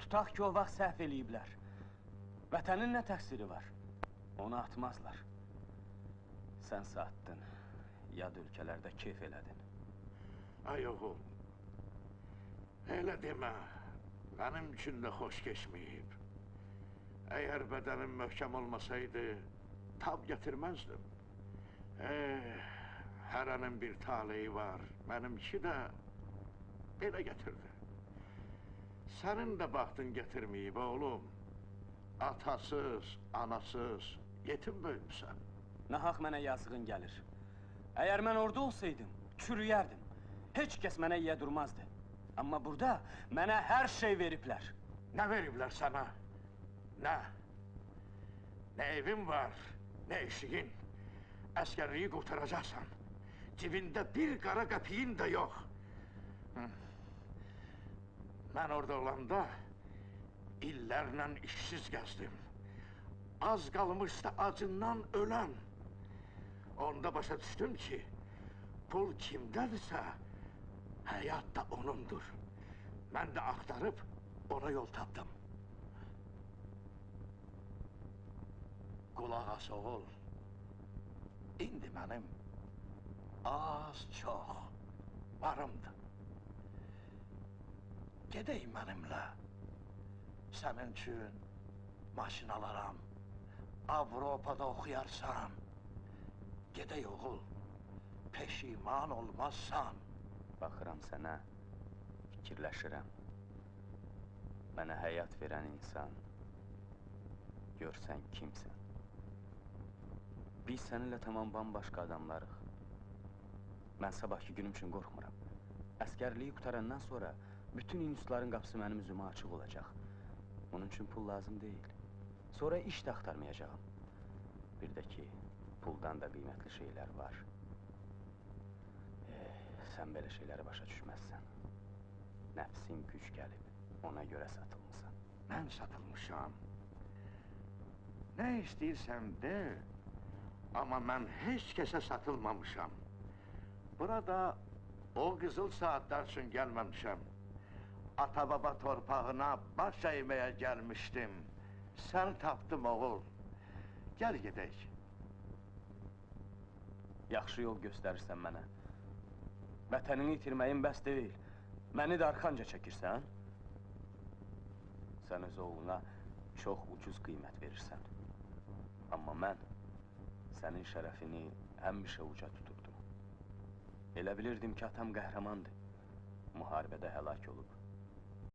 Tutaq ki, o vaxt səhv eləyiblər. Vətənin nə təqsiri var? Onu atmazlar. Sən satdın, yad ölkələrdə keyf elədin. Ay oğul, elə demə, mənim üçün də xoş keçməyib. Əgər bədənim möhkəm olmasaydı, tab gətirməzdim. Hərənin bir taleyi var, mənimki də belə gətirdi. Sənin də baxtın gətirməyib, oğlum. Atasız, anasız, yetim böyümsən. Nahaq mənə yazığın gəlir. Əgər mən orada olsaydım, çürüyərdim. Heç kəs mənə yiyə durmazdı. Amma burada mənə hər şey veriblər. Nə veriblər sənə? Nə? Nə evin var, nə eşiyin. Əskərliyi qurtaracaqsan. Cibində bir qara qəpiyin də yox. Mən orada olanda illərlə işsiz gəzdim. Az qalmışdı acından öləm. Onda başa düşdüm ki, pul kimdədirsə, həyat da onundur. Mən də axtarıb ona yol tapdım. Qulaq as oğul. İndi mənim az-çox varımdır. Gedək mənimlə. Sənin üçün maşın alaram. Avropada oxuyarsan. Gedək oğul. Peşiman olmazsan. Baxıram sənə, fikirləşirəm. Mənə həyat verən insan, görsən kimsən? Biz səninlə tamam bambaşqa adamlarıq. Mən sabahki günüm üçün qorxmuram. Əskərliyi qutarandan sonra bütün institutların qapısı mənim üzümə açıq olacaq. Onun üçün pul lazım deyil. Sonra iş də axtarmayacağım. Bir də ki, puldan da qiymətli şeylər var. Sən belə şeyləri başa düşməzsən. Nəfsin güc gəlib, ona görə satılmısan. Mən satılmışam. Nə istəyirsən de, amma mən heç kəsə satılmamışam. Burada o qızıl saatlar üçün gəlməmişəm. Ata-baba torpağına baş əyməyə gəlmişdim. Sən tapdım, oğul. Gəl gedək. Yaxşı yol göstərirsən mənə. Vətənini itirməyin bəs deyil. Məni də arxanca çəkirsən. Sən öz oğluna çox ucuz qiymət verirsən. Amma mən sənin şərəfini həmişə uca tuturdum. Elə bilirdim ki, atam qəhrəmandır. Müharibədə həlak olub.